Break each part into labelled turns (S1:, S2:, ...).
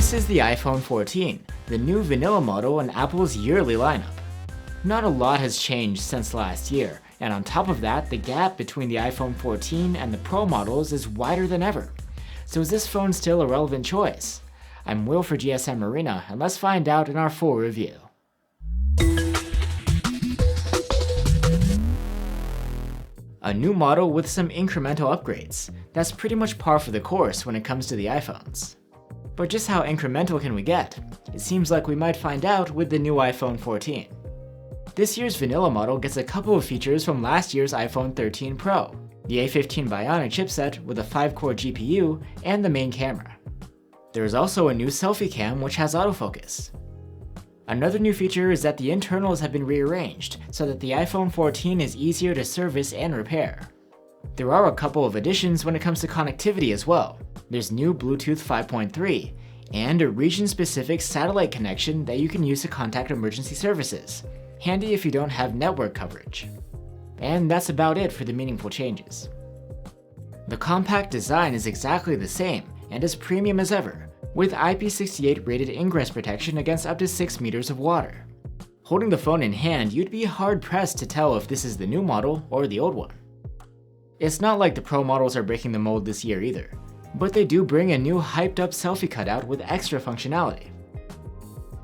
S1: This is the iPhone 14, the new vanilla model in Apple's yearly lineup. Not a lot has changed since last year, and on top of that, the gap between the iPhone 14 and the Pro models is wider than ever. So is this phone still a relevant choice? I'm Will for GSM Arena, and let's find out in our full review. A new model with some incremental upgrades. That's pretty much par for the course when it comes to the iPhones. But just how incremental can we get? It seems like we might find out with the new iPhone 14. This year's vanilla model gets a couple of features from last year's iPhone 13 Pro, the A15 Bionic chipset with a 5-core GPU and the main camera. There is also a new selfie cam which has autofocus. Another new feature is that the internals have been rearranged so that the iPhone 14 is easier to service and repair. There are a couple of additions when it comes to connectivity as well. There's new Bluetooth 5.3 and a region-specific satellite connection that you can use to contact emergency services, handy if you don't have network coverage. And that's about it for the meaningful changes. The compact design is exactly the same and as premium as ever, with IP68 rated ingress protection against up to 6 meters of water. Holding the phone in hand, you'd be hard-pressed to tell if this is the new model or the old one. It's not like the Pro models are breaking the mold this year either, but they do bring a new hyped-up selfie cutout with extra functionality.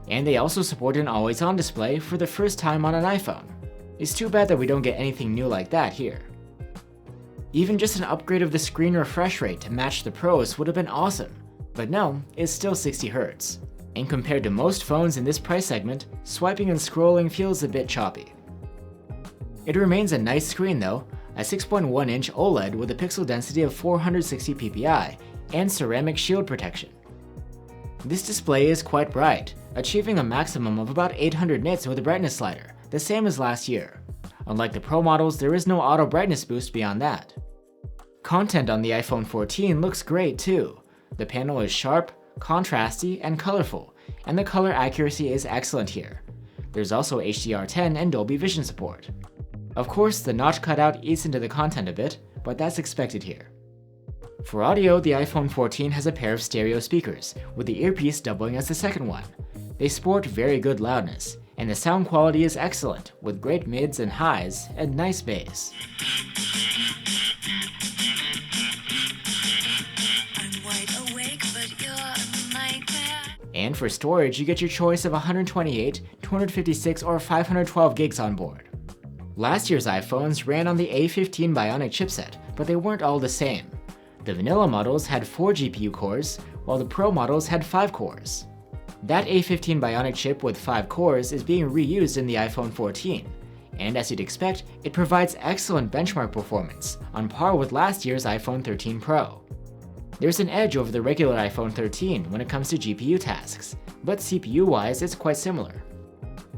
S1: And they also support an always-on display for the first time on an iPhone. It's too bad that we don't get anything new like that here. Even just an upgrade of the screen refresh rate to match the Pros would have been awesome. But no, it's still 60 Hz. And compared to most phones in this price segment, swiping and scrolling feels a bit choppy. It remains a nice screen though, a 6.1-inch OLED with a pixel density of 460 ppi and ceramic shield protection. This display is quite bright, achieving a maximum of about 800 nits with a brightness slider, the same as last year. Unlike the Pro models, there is no auto brightness boost beyond that. Content on the iPhone 14 looks great too. The panel is sharp, contrasty, and colorful, and the color accuracy is excellent here. There's also HDR10 and Dolby Vision support. Of course, the notch cutout eats into the content a bit, but that's expected here. For audio, the iPhone 14 has a pair of stereo speakers, with the earpiece doubling as the second one. They sport very good loudness, and the sound quality is excellent, with great mids and highs and nice bass. And for storage, you get your choice of 128, 256, or 512 gigs on board. Last year's iPhones ran on the A15 Bionic chipset, but they weren't all the same. The vanilla models had 4 GPU cores, while the Pro models had 5 cores. That A15 Bionic chip with 5 cores is being reused in the iPhone 14, and as you'd expect, it provides excellent benchmark performance, on par with last year's iPhone 13 Pro. There's an edge over the regular iPhone 13 when it comes to GPU tasks, but CPU-wise it's quite similar.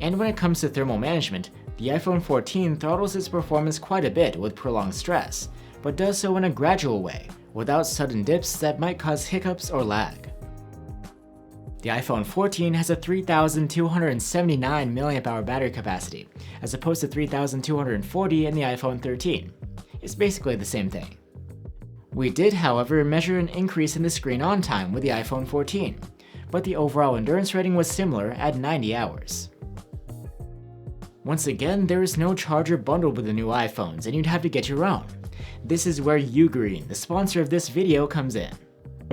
S1: And when it comes to thermal management, the iPhone 14 throttles its performance quite a bit with prolonged stress, but does so in a gradual way, without sudden dips that might cause hiccups or lag. The iPhone 14 has a 3,279 mAh battery capacity, as opposed to 3,240 in the iPhone 13. It's basically the same thing. We did, however, measure an increase in the screen on time with the iPhone 14, but the overall endurance rating was similar at 90 hours. Once again, there is no charger bundled with the new iPhones, and you'd have to get your own. This is where Ugreen, the sponsor of this video, comes in.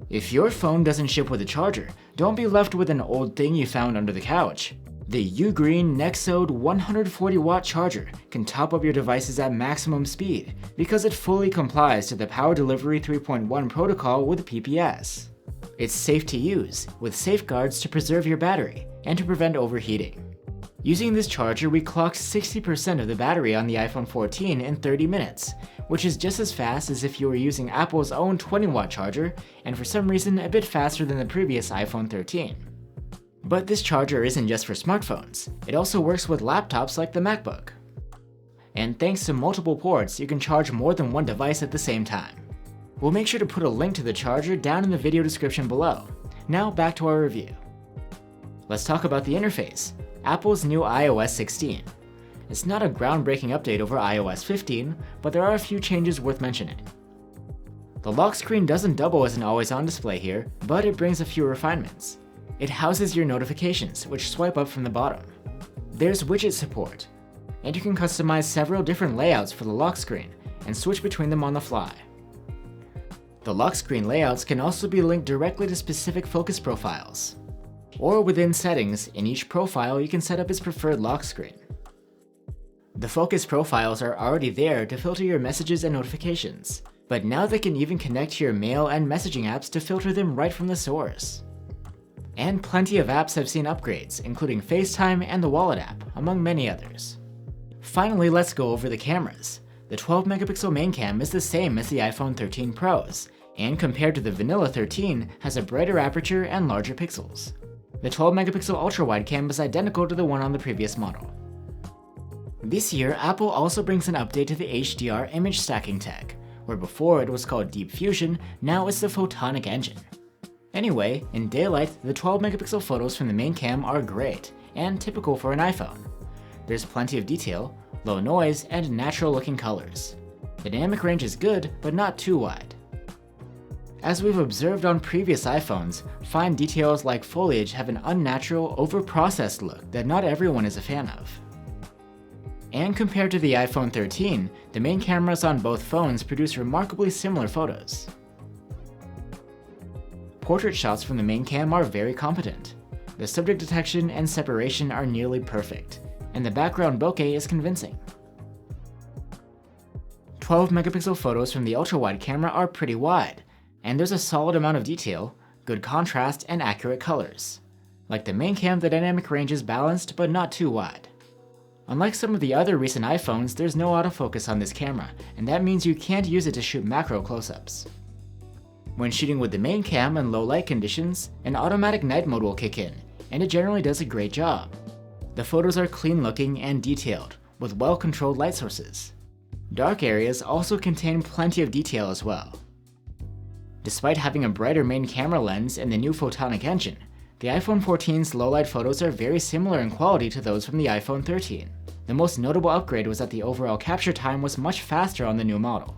S1: If your phone doesn't ship with a charger, don't be left with an old thing you found under the couch. The Ugreen Nexode 140-watt charger can top up your devices at maximum speed because it fully complies to the Power Delivery 3.1 protocol with PPS. It's safe to use, with safeguards to preserve your battery and to prevent overheating. Using this charger, we clocked 60% of the battery on the iPhone 14 in 30 minutes, which is just as fast as if you were using Apple's own 20-watt charger, and for some reason a bit faster than the previous iPhone 13. But this charger isn't just for smartphones, it also works with laptops like the MacBook. And thanks to multiple ports, you can charge more than one device at the same time. We'll make sure to put a link to the charger down in the video description below. Now back to our review. Let's talk about the interface, Apple's new iOS 16. It's not a groundbreaking update over iOS 15, but there are a few changes worth mentioning. The lock screen doesn't double as an always-on display here, but it brings a few refinements. It houses your notifications, which swipe up from the bottom. There's widget support, and you can customize several different layouts for the lock screen and switch between them on the fly. The lock screen layouts can also be linked directly to specific focus profiles. Or within settings, in each profile you can set up its preferred lock screen. The focus profiles are already there to filter your messages and notifications, but now they can even connect to your mail and messaging apps to filter them right from the source. And plenty of apps have seen upgrades, including FaceTime and the Wallet app, among many others. Finally, let's go over the cameras. The 12 megapixel main cam is the same as the iPhone 13 Pros, and compared to the vanilla 13, has a brighter aperture and larger pixels. The 12 megapixel ultra-wide cam is identical to the one on the previous model. This year, Apple also brings an update to the HDR image stacking tech, where before it was called Deep Fusion, now it's the Photonic engine. Anyway, in daylight, the 12 megapixel photos from the main cam are great, and typical for an iPhone. There's plenty of detail, low noise, and natural looking colors. The dynamic range is good, but not too wide. As we've observed on previous iPhones, fine details like foliage have an unnatural, over-processed look that not everyone is a fan of. And compared to the iPhone 13, the main cameras on both phones produce remarkably similar photos. Portrait shots from the main cam are very competent. The subject detection and separation are nearly perfect, and the background bokeh is convincing. 12 megapixel photos from the ultra-wide camera are pretty wide, and there's a solid amount of detail, good contrast, and accurate colors. Like the main cam, the dynamic range is balanced but not too wide. Unlike some of the other recent iPhones, there's no autofocus on this camera, and that means you can't use it to shoot macro close-ups. When shooting with the main cam in low light conditions, an automatic night mode will kick in, and it generally does a great job. The photos are clean looking and detailed, with well-controlled light sources. Dark areas also contain plenty of detail as well. Despite having a brighter main camera lens and the new Photonic engine, the iPhone 14's low-light photos are very similar in quality to those from the iPhone 13. The most notable upgrade was that the overall capture time was much faster on the new model.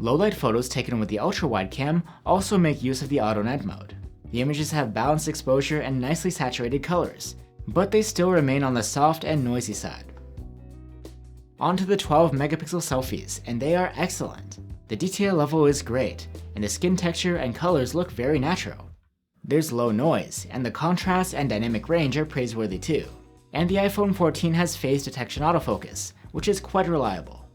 S1: Low-light photos taken with the ultra-wide cam also make use of the auto night mode. The images have balanced exposure and nicely saturated colors, but they still remain on the soft and noisy side. On to the 12 megapixel selfies, and they are excellent. The detail level is great, and the skin texture and colors look very natural. There's low noise, and the contrast and dynamic range are praiseworthy too. And the iPhone 14 has phase detection autofocus, which is quite reliable.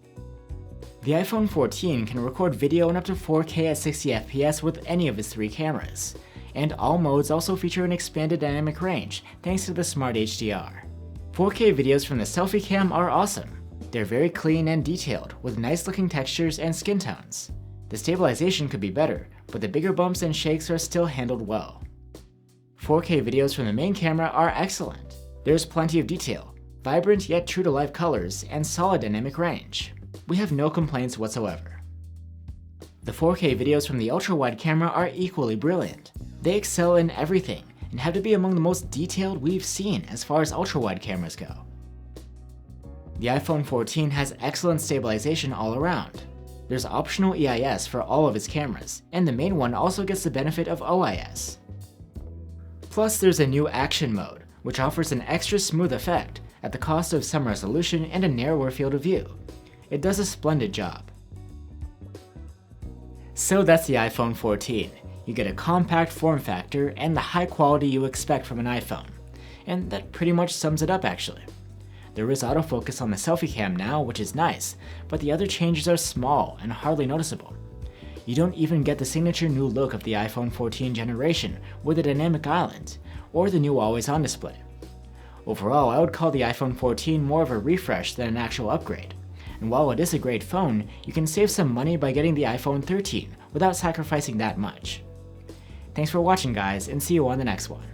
S1: The iPhone 14 can record video in up to 4K at 60 FPS with any of its three cameras, and all modes also feature an expanded dynamic range thanks to the Smart HDR. 4K videos from the selfie cam are awesome. They're very clean and detailed, with nice looking textures and skin tones. The stabilization could be better, but the bigger bumps and shakes are still handled well. 4K videos from the main camera are excellent. There's plenty of detail, vibrant yet true to life colors, and solid dynamic range. We have no complaints whatsoever. The 4K videos from the ultra-wide camera are equally brilliant. They excel in everything and have to be among the most detailed we've seen as far as ultra-wide cameras go. The iPhone 14 has excellent stabilization all around. There's optional EIS for all of its cameras, and the main one also gets the benefit of OIS. Plus, there's a new action mode, which offers an extra smooth effect at the cost of some resolution and a narrower field of view. It does a splendid job. So that's the iPhone 14. You get a compact form factor and the high quality you expect from an iPhone. And that pretty much sums it up actually. There is autofocus on the selfie cam now, which is nice, but the other changes are small and hardly noticeable. You don't even get the signature new look of the iPhone 14 generation with a dynamic island, or the new always-on display. Overall, I would call the iPhone 14 more of a refresh than an actual upgrade. And while it is a great phone, you can save some money by getting the iPhone 13 without sacrificing that much. Thanks for watching guys, and see you on the next one.